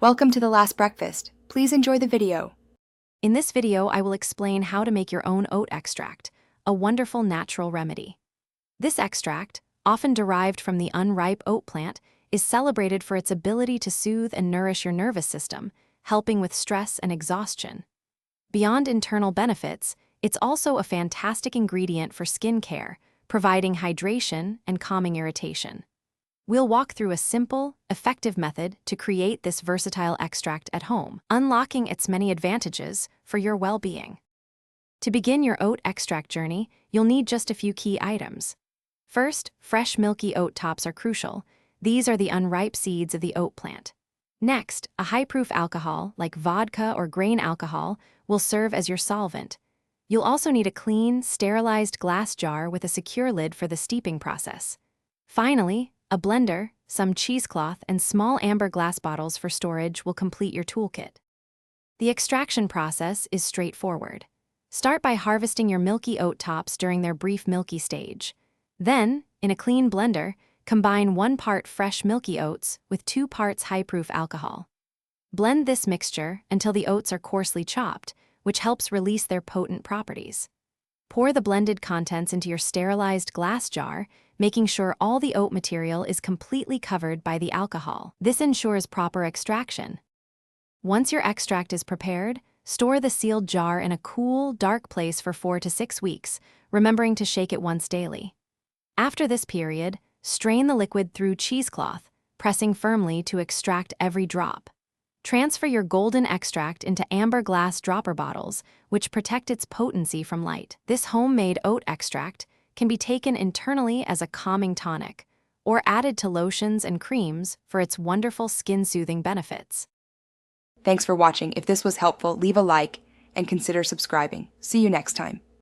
Welcome to The Last Breakfast. Please enjoy the video. In this video, I will explain how to make your own oat extract, a wonderful natural remedy. This extract, often derived from the unripe oat plant, is celebrated for its ability to soothe and nourish your nervous system, helping with stress and exhaustion. Beyond internal benefits, it's also a fantastic ingredient for skin care, providing hydration and calming irritation. We'll walk through a simple, effective method to create this versatile extract at home, unlocking its many advantages for your well-being. To begin your oat extract journey, you'll need just a few key items. First, fresh milky oat tops are crucial. These are the unripe seeds of the oat plant. Next, a high-proof alcohol, like vodka or grain alcohol, will serve as your solvent. You'll also need a clean, sterilized glass jar with a secure lid for the steeping process. Finally, a blender, some cheesecloth, and small amber glass bottles for storage will complete your toolkit. The extraction process is straightforward. Start by harvesting your milky oat tops during their brief milky stage. Then, in a clean blender, combine 1 part fresh milky oats with 2 parts high-proof alcohol. Blend this mixture until the oats are coarsely chopped, which helps release their potent properties. Pour the blended contents into your sterilized glass jar, making sure all the oat material is completely covered by the alcohol. This ensures proper extraction. Once your extract is prepared, store the sealed jar in a cool, dark place for 4 to 6 weeks, remembering to shake it once daily. After this period, strain the liquid through cheesecloth, pressing firmly to extract every drop. Transfer your golden extract into amber glass dropper bottles, which protect its potency from light. This homemade oat extract can be taken internally as a calming tonic, or added to lotions and creams for its wonderful skin-soothing benefits. Thanks for watching. If this was helpful, leave a like and consider subscribing. See you next time.